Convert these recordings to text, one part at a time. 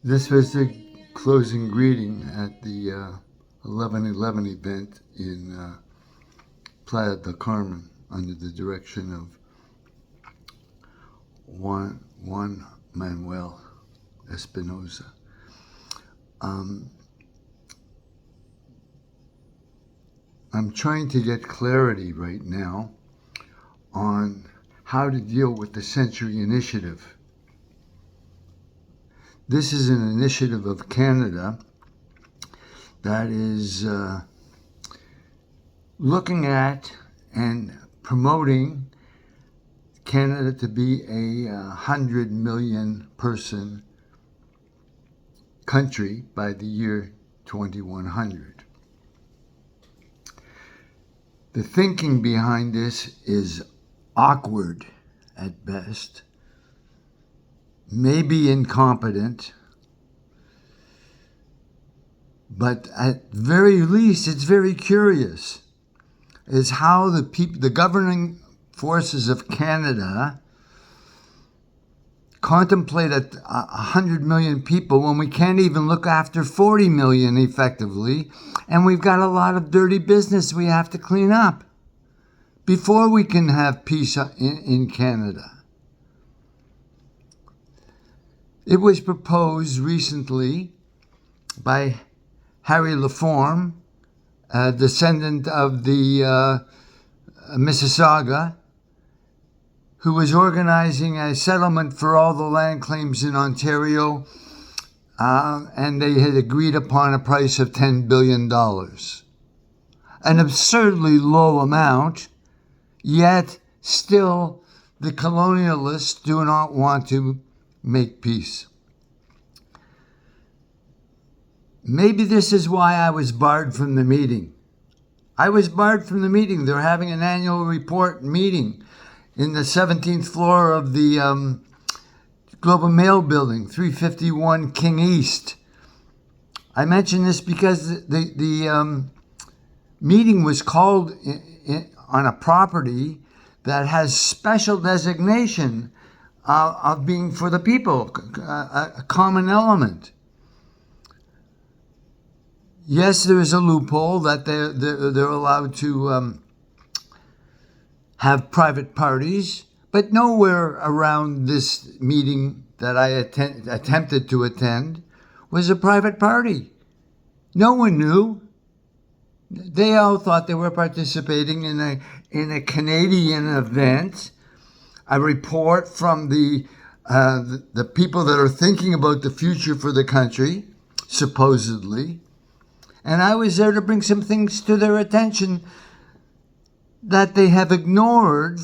This was the closing greeting at the 11/11 event in Playa del Carmen under the direction of Juan Manuel Espinosa. I'm trying to get clarity right now on how to deal with the Century Initiative. This is an initiative of Canada that is looking at and promoting Canada to be a 100 million person country by the year 2100. The thinking behind this is awkward at best, maybe incompetent, but at very least it's very curious, is how the governing forces of Canada contemplate 100 million people when we can't even look after 40 million effectively, and we've got a lot of dirty business we have to clean up before we can have peace in Canada. It was proposed recently by Harry Laforme, a descendant of the Mississauga, who was organizing a settlement for all the land claims in Ontario, and they had agreed upon a price of $10 billion. An absurdly low amount, yet still the colonialists do not want to make peace. Maybe this is why I was barred from the meeting. I was barred from the meeting. They're having an annual report meeting in the 17th floor of the Globe and Mail building, 351 King East. I mention this because the meeting was called on a property that has special designation of being for the people, a common element. Yes, there is a loophole that they're allowed to have private parties, but nowhere around this meeting that I attempted to attend was a private party. No one knew. They all thought they were participating in a Canadian event, a report from the people that are thinking about the future for the country, supposedly. And I was there to bring some things to their attention that they have ignored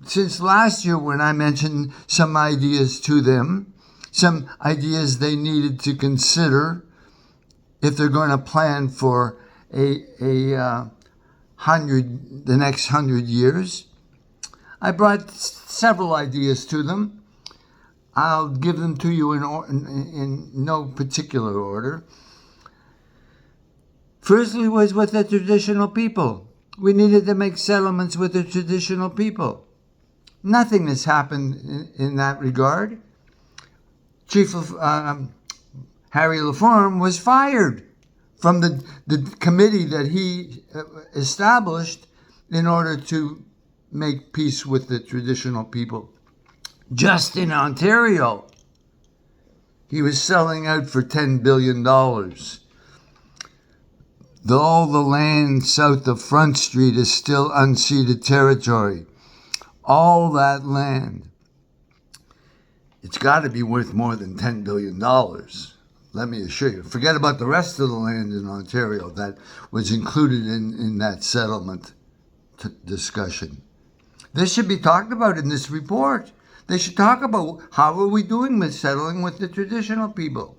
since last year, when I mentioned some ideas to them, some ideas they needed to consider if they're going to plan for the next 100 years. I brought several ideas to them. I'll give them to you in no particular order. Firstly was with the traditional people. We needed to make settlements with the traditional people. Nothing has happened in that regard. Chief of Harry Laforme was fired from the committee that he established in order to make peace with the traditional people. Just in Ontario, he was selling out for $10 billion. All the land south of Front Street is still unceded territory. All that land. It's got to be worth more than $10 billion. Let me assure you. Forget about the rest of the land in Ontario that was included in that settlement discussion. This should be talked about in this report. They should talk about how are we doing with settling with the traditional people.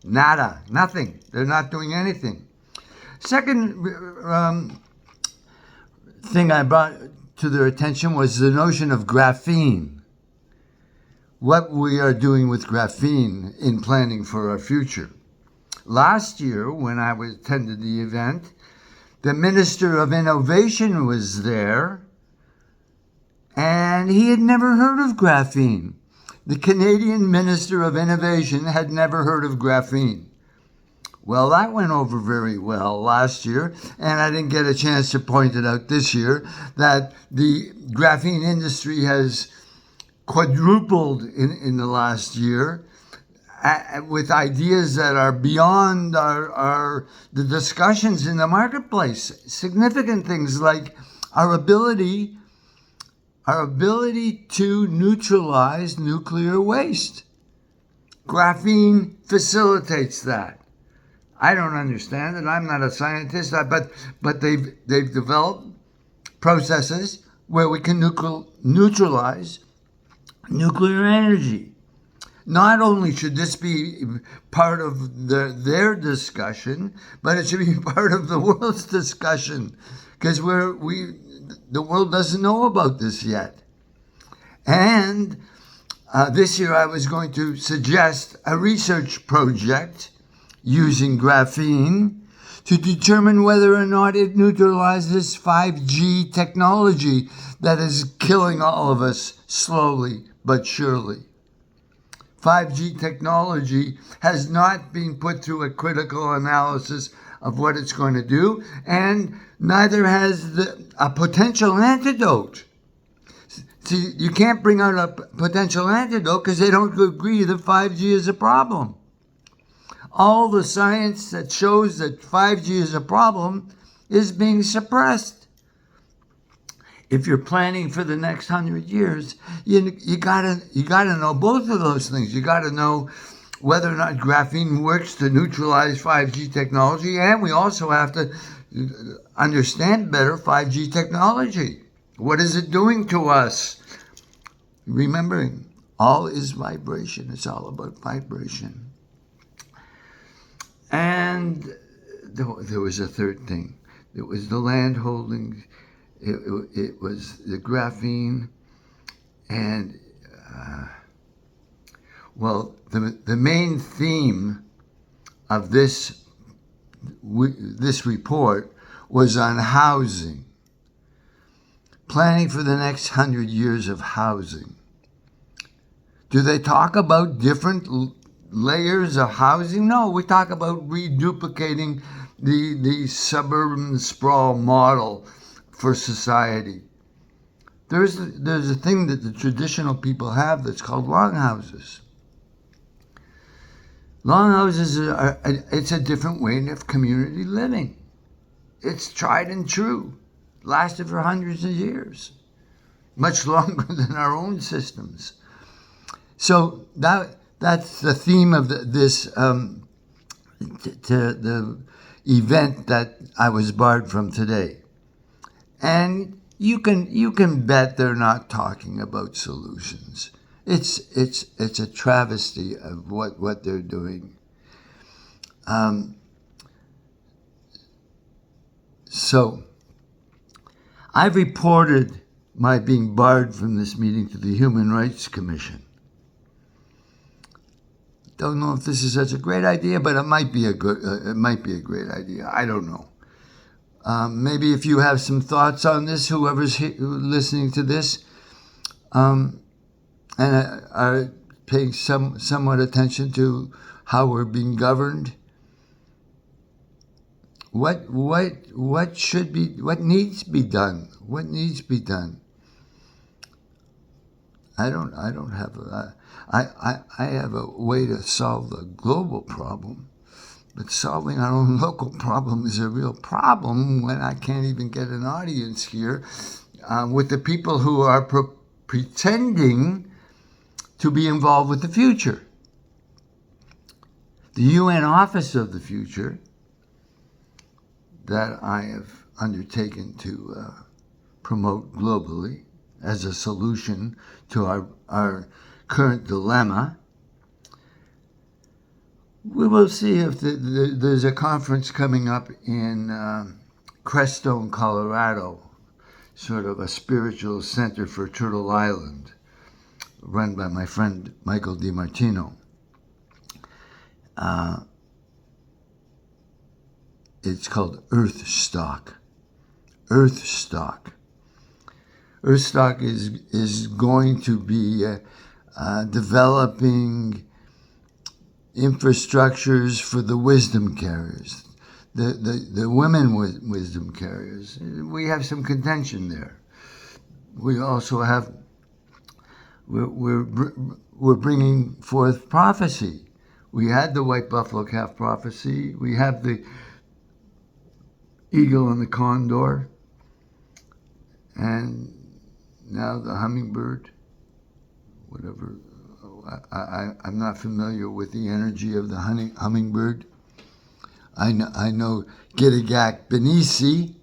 Nada. Nothing. They're not doing anything. Second thing I brought to their attention was the notion of graphene. What we are doing with graphene in planning for our future. Last year, when I attended the event, the Minister of Innovation was there, and he had never heard of graphene. The Canadian Minister of Innovation had never heard of graphene. Well, that went over very well last year, and I didn't get a chance to point it out this year, that the graphene industry has quadrupled in the last year, with ideas that are beyond the discussions in the marketplace. Significant things like our ability to neutralize nuclear waste. Graphene facilitates that. I don't understand it. I'm not a scientist, but they've developed processes where we can neutralize nuclear energy. Not only should this be part of their discussion, but it should be part of the world's discussion, because the world doesn't know about this yet. And this year I was going to suggest a research project using graphene to determine whether or not it neutralizes 5G technology that is killing all of us slowly but surely. 5G technology has not been put through a critical analysis of what it's going to do, and neither has a potential antidote. See, you can't bring out a potential antidote because they don't agree that 5G is a problem. All the science that shows that 5G is a problem is being suppressed. If you're planning for the next 100 years, you gotta know both of those things. You gotta know whether or not graphene works to neutralize 5G technology, and we also have to understand better 5G technology. What is it doing to us? Remembering, all is vibration. It's all about vibration. And there was a third thing. It was the land holdings. It was the graphene, and the main theme of this report was on housing, planning for the next 100 years of housing. Do they talk about different layers of housing? No, we talk about reduplicating the suburban sprawl model for society. There's a thing that the traditional people have that's called longhouses. Longhouses it's a different way of community living. It's tried and true, lasted for hundreds of years, much longer than our own systems. So that's the theme of the event that I was barred from today. And you can bet they're not talking about solutions. It's a travesty of what they're doing. So I've reported my being barred from this meeting to the Human Rights Commission. Don't know if this is such a great idea, but it might be a great idea. I don't know. Maybe if you have some thoughts on this, whoever's listening to this, and are paying somewhat attention to how we're being governed, what needs to be done? What needs to be done? I don't have I have a way to solve the global problem. But solving our own local problem is a real problem when I can't even get an audience here with the people who are pretending to be involved with the future. The UN Office of the Future that I have undertaken to promote globally as a solution to our current dilemma. We will see if there's a conference coming up in Crestone, Colorado, sort of a spiritual center for Turtle Island, run by my friend Michael DiMartino. It's called Earthstock. Earthstock. Earthstock is going to be developing infrastructures for the wisdom carriers, the women wisdom carriers. We have some contention there. We also have, we're bringing forth prophecy. We had the white buffalo calf prophecy. We have the eagle and the condor, and now the hummingbird. Whatever. I'm not familiar with the energy of the hummingbird. I know Gitigak Benisi.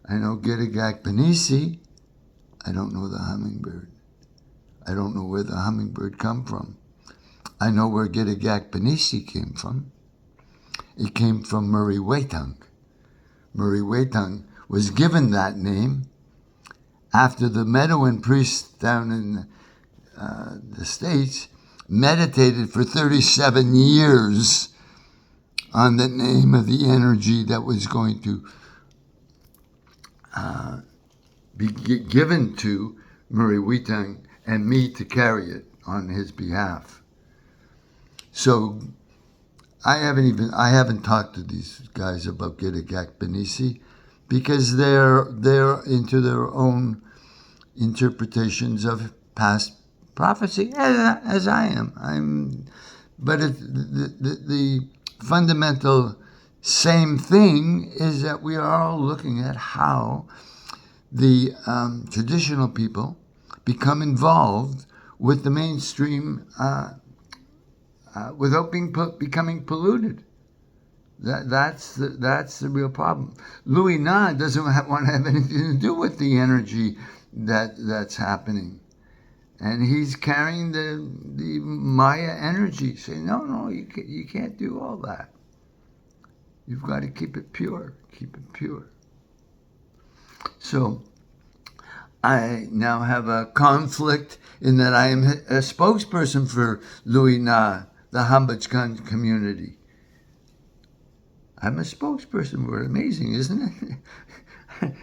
I know Gitigak Benisi. I don't know the hummingbird. I don't know where the hummingbird come from. I know where Gitigak Benisi came from. It came from Murray Waitung. Murray Waitung was given that name after the Medowan priests down in the States meditated for 37 years on the name of the energy that was going to be given to Murray Waitung and me to carry it on his behalf. So I haven't talked to these guys about Gitigak Benisi because they're into their own interpretations of past prophecy, as I am. But the fundamental same thing is that we are all looking at how the traditional people become involved with the mainstream without becoming polluted. That's the real problem. Louis Na doesn't want to have anything to do with the energy that's happening. And he's carrying the Maya energy, saying, no, you can't do all that. You've got to keep it pure. So I now have a conflict in that I am a spokesperson for Louis Na, the Hambachkan community. I'm a spokesperson for it. Amazing, isn't it?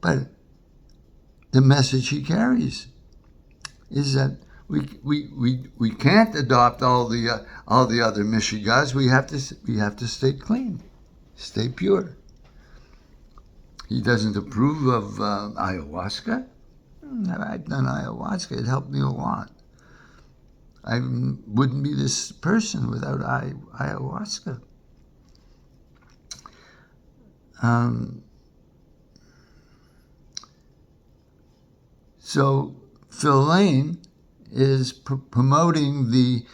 But the message he carries is that we can't adopt all the other Mishigas. We have to stay clean, stay pure. He doesn't approve of ayahuasca. I've done ayahuasca. It helped me a lot. I wouldn't be this person without ayahuasca. So Phil Lane is promoting the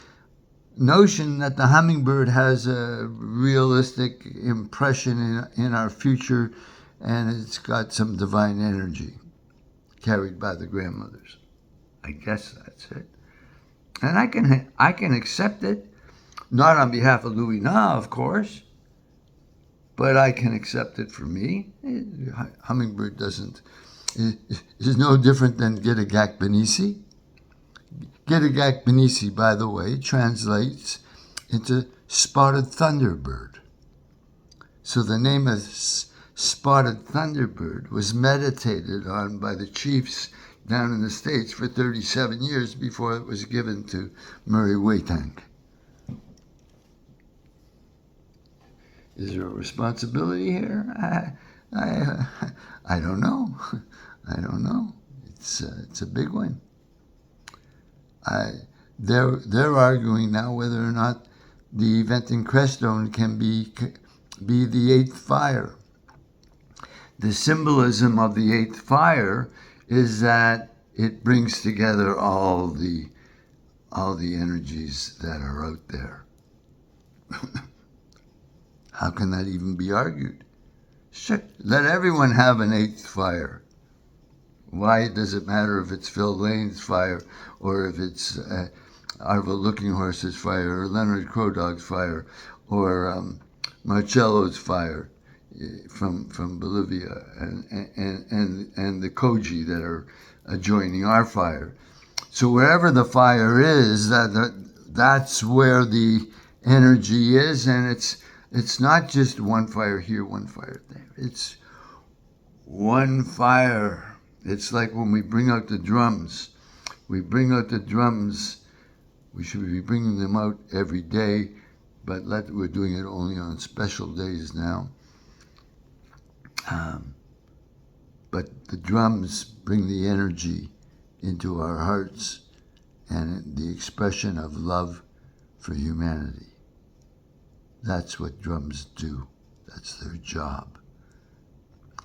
notion that the hummingbird has a realistic impression in our future, and it's got some divine energy carried by the grandmothers. I guess that's it. And I can accept it, not on behalf of Louis Na, of course, but I can accept it for me. Hummingbird is no different than Gitigak Benisi. Gitigak Benisi, by the way, translates into spotted thunderbird. So the name of spotted thunderbird was meditated on by the chiefs down in the States for 37 years before it was given to Murray Waitung. Is there a responsibility here? I don't know. I don't know. It's a big one. They're arguing now whether or not the event in Crestone can be the eighth fire. The symbolism of the eighth fire is that it brings together all the energies that are out there. How can that even be argued? Sure, let everyone have an eighth fire. Why does it matter if it's Phil Lane's fire or if it's Arva Looking Horse's fire or Leonard Crow Dog's fire or Marcello's fire from Bolivia and the Koji that are adjoining our fire? So wherever the fire is, that's where the energy is, and it's not just one fire here, one fire there. It's one fire. It's like when we bring out the drums we bring out the drums. We should be bringing them out every day, but we're doing it only on special days now. But the drums bring the energy into our hearts and the expression of love for humanity. That's what drums do. That's their job.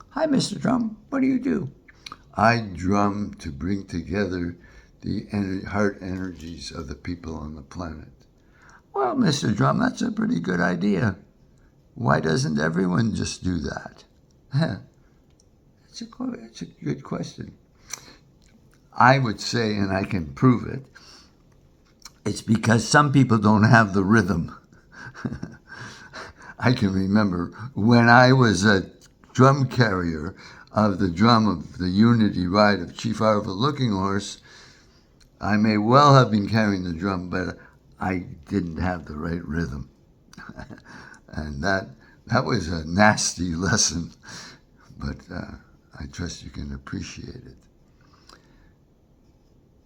Hi, Mr. Drum. What do you do? I drum to bring together the heart energies of the people on the planet. Well, Mr. Drum, that's a pretty good idea. Why doesn't everyone just do that? It's a good question. I would say, and I can prove it, it's because some people don't have the rhythm. I can remember when I was a drum carrier of the drum of the Unity Ride of Chief Arva Looking Horse, I may well have been carrying the drum, but I didn't have the right rhythm. And that was a nasty lesson, but I trust you can appreciate it.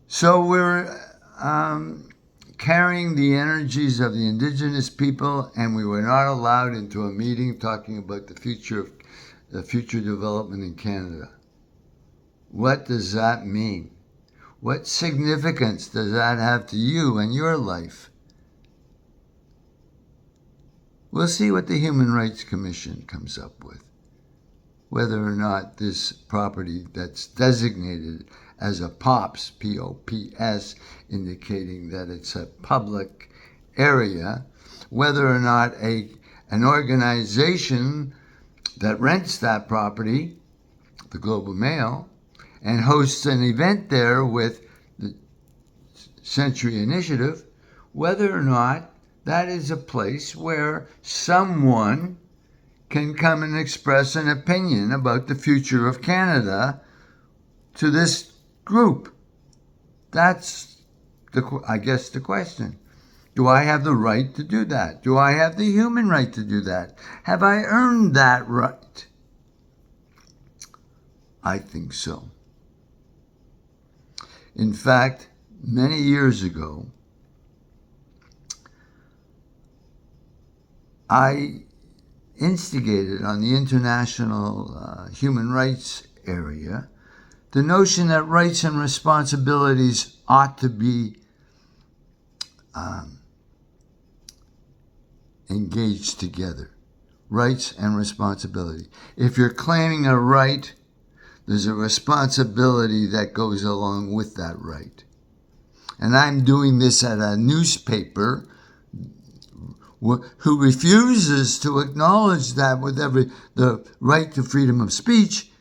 So we're carrying the energies of the indigenous people, and we were not allowed into a meeting talking about the future development in Canada. What does that mean? What significance does that have to you and your life? We'll see what the Human Rights Commission comes up with, whether or not this property that's designated as a POPS, P-O-P-S, indicating that it's a public area, whether or not an organization that rents that property, the Globe and Mail, and hosts an event there with the Century Initiative, whether or not that is a place where someone can come and express an opinion about the future of Canada to this group. That's, I guess, the question. Do I have the right to do that? Do I have the human right to do that? Have I earned that right? I think so. In fact, many years ago, I instigated on the international human rights area the notion that rights and responsibilities ought to be engaged together. Rights and responsibility. If you're claiming a right, there's a responsibility that goes along with that right. And I'm doing this at a newspaper who refuses to acknowledge that the right to freedom of speech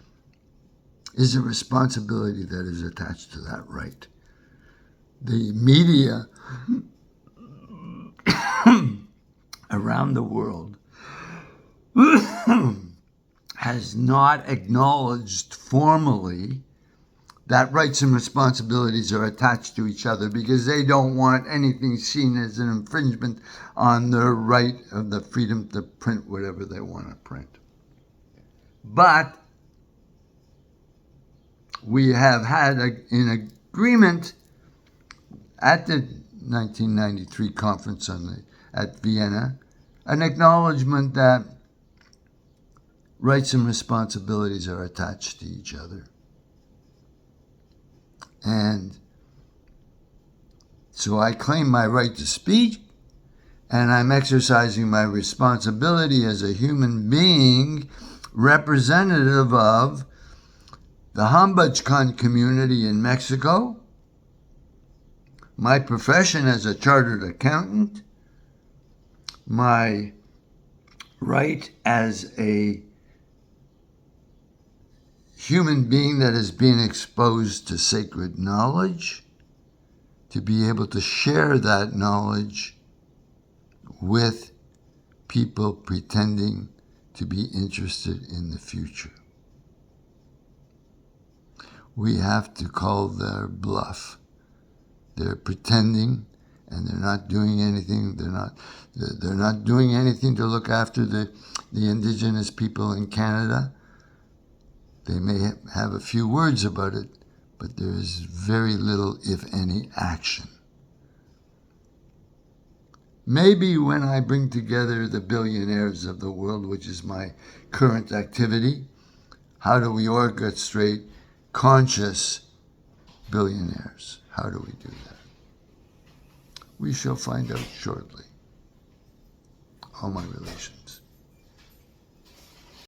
is a responsibility that is attached to that right. The media around the world has not acknowledged formally that rights and responsibilities are attached to each other because they don't want anything seen as an infringement on their right of the freedom to print whatever they want to print. But we have had an agreement at the 1993 conference at Vienna, an acknowledgement that rights and responsibilities are attached to each other. And so I claim my right to speak, and I'm exercising my responsibility as a human being, representative of the Hambachkan community in Mexico, my profession as a chartered accountant, my right as a human being that is being exposed to sacred knowledge, to be able to share that knowledge with people pretending to be interested in the future. We have to call their bluff. They're pretending, and they're not doing anything. They're not doing anything to look after the indigenous people in Canada. They may have a few words about it, but there is very little, if any, action. Maybe when I bring together the billionaires of the world, which is my current activity, how do we orchestrate conscious billionaires? How do we do that? We shall find out shortly. All my relations.